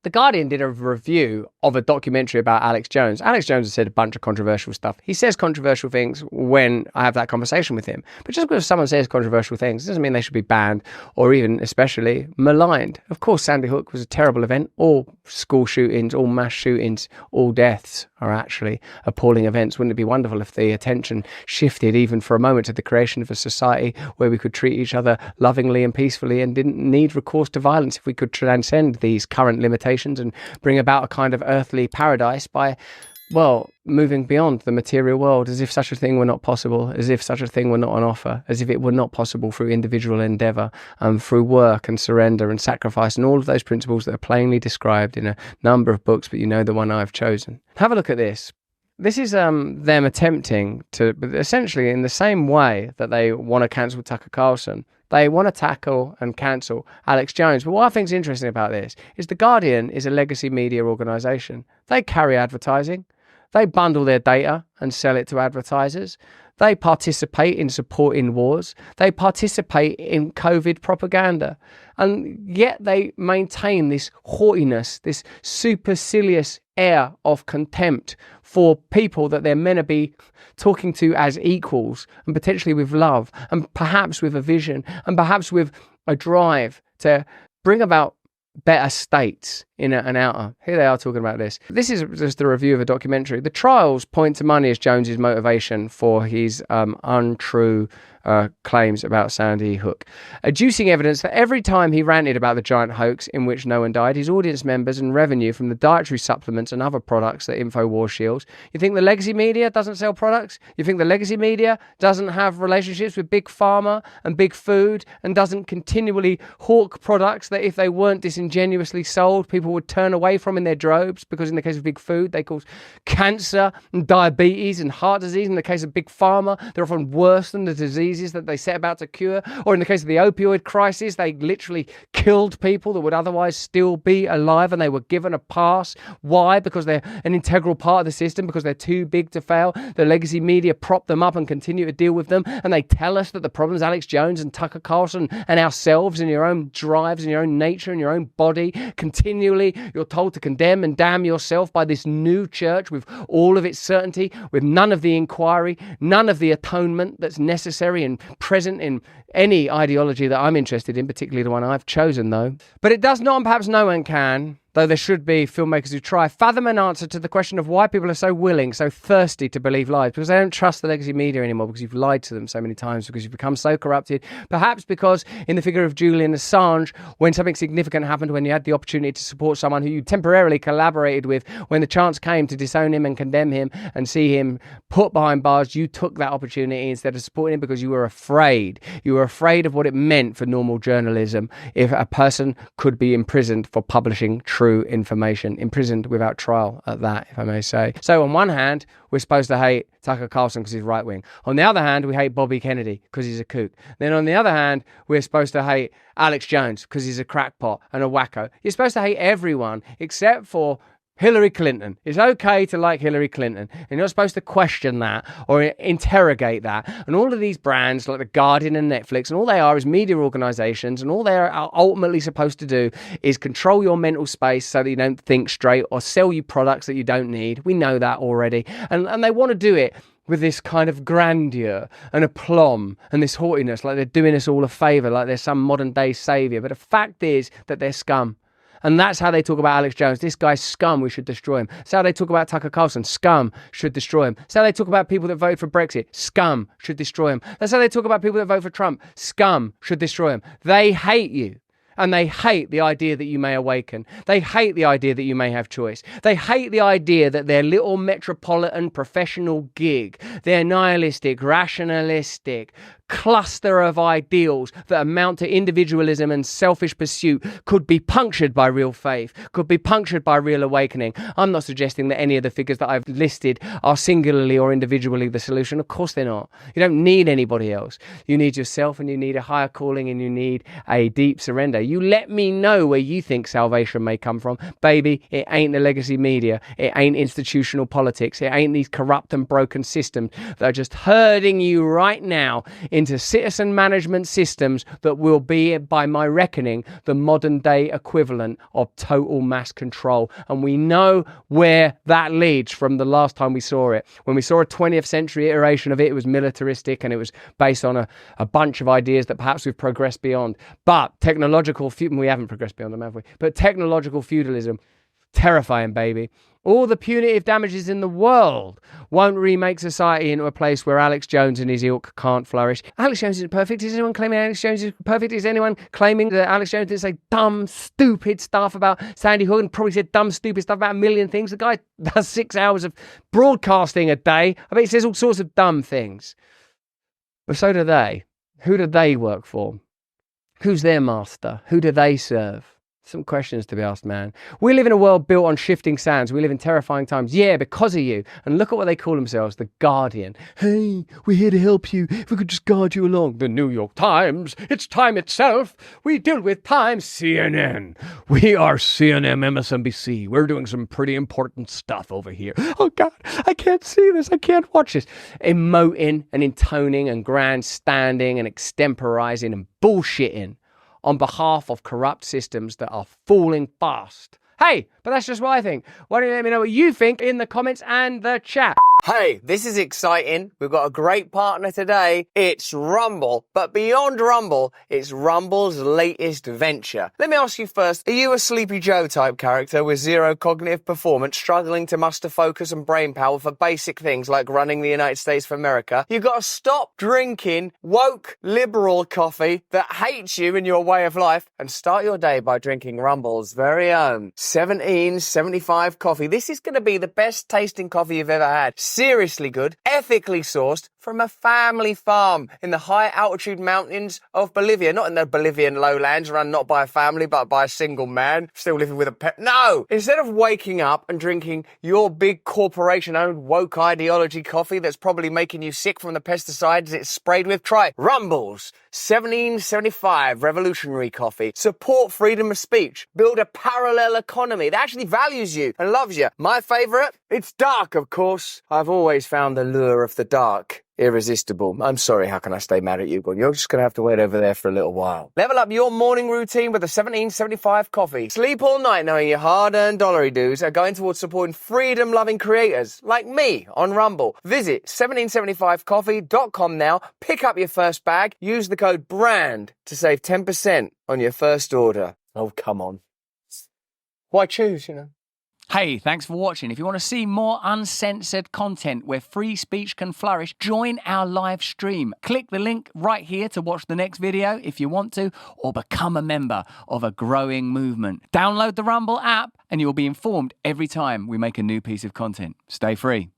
The Guardian did a review of a documentary about Alex Jones. Alex Jones has said a bunch of controversial stuff. He says controversial things when I have that conversation with him. But just because someone says controversial things doesn't mean they should be banned or even especially maligned. Of course, Sandy Hook was a terrible event. All school shootings, all mass shootings, all deaths are actually appalling events. Wouldn't it be wonderful if the attention shifted even for a moment to the creation of a society where we could treat each other lovingly and peacefully and didn't need recourse to violence, if we could transcend these current limitations and bring about a kind of earthly paradise by, well, moving beyond the material world, as if such a thing were not possible, as if such a thing were not on offer, as if it were not possible through individual endeavour, through work and surrender and sacrifice and all of those principles that are plainly described in a number of books, but you know the one I've chosen. Have a look at this. This is them attempting to, essentially in the same way that they want to cancel Tucker Carlson, they want to tackle and cancel Alex Jones. But what I think is interesting about this is The Guardian is a legacy media organisation. They carry advertising. They bundle their data and sell it to advertisers. They participate in supporting wars. They participate in COVID propaganda. And yet they maintain this haughtiness, this supercilious air of contempt for people that they're meant to be talking to as equals, and potentially with love, and perhaps with a vision, and perhaps with a drive to bring about better states in and outer. Here they are talking about this. This is just a review of a documentary. The trials point to money as Jones's motivation for his untrue claims about Sandy Hook, adducing evidence that every time he ranted about the giant hoax in which no one died, his audience members and revenue from the dietary supplements and other products that InfoWars shields. You think the legacy media doesn't sell products? You think the legacy media doesn't have relationships with big pharma and big food and doesn't continually hawk products that if they weren't disingenuously sold, people would turn away from in their droves? Because in the case of big food, they cause cancer and diabetes and heart disease. In the case of big pharma, they're often worse than the diseases that they set about to cure. Or in the case of the opioid crisis, they literally killed people that would otherwise still be alive, and they were given a pass. Why? Because they're an integral part of the system, because they're too big to fail. The legacy media prop them up and continue to deal with them, and they tell us that the problem's Alex Jones and Tucker Carlson and ourselves and your own drives and your own nature and your own body. Continually you're told to condemn and damn yourself by this new church with all of its certainty, with none of the inquiry, none of the atonement that's necessary and present in any ideology that I'm interested in, particularly the one I've chosen though. But it does not, and perhaps no one can, though there should be filmmakers who try, fathom an answer to the question of why people are so willing, so thirsty to believe lies, because they don't trust the legacy media anymore, because you've lied to them so many times, because you've become so corrupted. Perhaps because in the figure of Julian Assange, when something significant happened, when you had the opportunity to support someone who you temporarily collaborated with, when the chance came to disown him and condemn him and see him put behind bars, you took that opportunity instead of supporting him because you were afraid. You were afraid of what it meant for normal journalism if a person could be imprisoned for publishing true information, imprisoned without trial at that, if I may say. So on one hand, we're supposed to hate Tucker Carlson because he's right wing. On the other hand, we hate Bobby Kennedy because he's a kook. Then on the other hand, we're supposed to hate Alex Jones because he's a crackpot and a wacko. You're supposed to hate everyone except for Hillary Clinton. It's okay to like Hillary Clinton, and you're not supposed to question that or interrogate that. And all of these brands like The Guardian and Netflix, and all they are is media organizations, and all they're ultimately supposed to do is control your mental space so that you don't think straight or sell you products that you don't need. We know that already. And they want to do it with this kind of grandeur and aplomb and this haughtiness, like they're doing us all a favour, like they're some modern day saviour. But the fact is that they're scum. And that's how they talk about Alex Jones. This guy's scum, we should destroy him. That's how they talk about Tucker Carlson. Scum, should destroy him. That's how they talk about people that voted for Brexit. Scum, should destroy him. That's how they talk about people that vote for Trump. Scum, should destroy him. They hate you. And they hate the idea that you may awaken. They hate the idea that you may have choice. They hate the idea that their little metropolitan professional gig, their nihilistic, rationalistic cluster of ideals that amount to individualism and selfish pursuit could be punctured by real faith, could be punctured by real awakening. I'm not suggesting that any of the figures that I've listed are singularly or individually the solution. Of course they're not. You don't need anybody else. You need yourself, and you need a higher calling, and you need a deep surrender. You let me know where you think salvation may come from. Baby, it ain't the legacy media. It ain't institutional politics. It ain't these corrupt and broken systems that are just herding you right now into citizen management systems that will be, by my reckoning, the modern day equivalent of total mass control. And we know where that leads from the last time we saw it. When we saw a 20th century iteration of it, it was militaristic and it was based on a bunch of ideas that perhaps we've progressed beyond. But we haven't progressed beyond them, have we? But technological feudalism, terrifying, baby. All the punitive damages in the world won't remake society into a place where Alex Jones and his ilk can't flourish. Alex Jones isn't perfect. Is anyone claiming Alex Jones is perfect? Is anyone claiming that Alex Jones didn't say dumb, stupid stuff about Sandy Hook and probably said dumb, stupid stuff about a million things? The guy does 6 hours of broadcasting a day. I bet he says all sorts of dumb things. But so do they. Who do they work for? Who's their master? Who do they serve? Some questions to be asked, man. We live in a world built on shifting sands. We live in terrifying times. Yeah, because of you. And look at what they call themselves, the Guardian. Hey, we're here to help you. If we could just guard you along. The New York Times. It's time itself. We deal with time. CNN. We are CNN, MSNBC. We're doing some pretty important stuff over here. Oh, God, I can't see this. I can't watch this. Emoting and intoning and grandstanding and extemporizing and bullshitting on behalf of corrupt systems that are falling fast. Hey, but that's just what I think. Why don't you let me know what you think in the comments and the chat? Hey, this is exciting. We've got a great partner today. It's Rumble. But beyond Rumble, it's Rumble's latest venture. Let me ask you first, are you a Sleepy Joe type character with zero cognitive performance, struggling to muster focus and brain power for basic things like running the United States of America? You've got to stop drinking woke liberal coffee that hates you and your way of life and start your day by drinking Rumble's very own 1775 coffee. This is going to be the best tasting coffee you've ever had. Seriously good, ethically sourced from a family farm in the high altitude mountains of Bolivia. Not in the Bolivian lowlands run not by a family but by a single man still living with a pet. No! Instead of waking up and drinking your big corporation owned woke ideology coffee that's probably making you sick from the pesticides it's sprayed with, try Rumble's 1775 revolutionary coffee. Support freedom of speech. Build a parallel economy that actually values you and loves you. My favourite? It's dark, of course. I've always found the lure of the dark irresistible. I'm sorry, how can I stay mad at you? But you're just going to have to wait over there for a little while. Level up your morning routine with a 1775 coffee. Sleep all night knowing your hard-earned dollary dues are going towards supporting freedom-loving creators like me on Rumble. Visit 1775coffee.com now, pick up your first bag, use the code BRAND to save 10% on your first order. Oh, come on. Why choose, you know? Hey, thanks for watching. If you want to see more uncensored content where free speech can flourish, join our live stream. Click the link right here to watch the next video if you want to, or become a member of a growing movement. Download the Rumble app and you'll be informed every time we make a new piece of content. Stay free.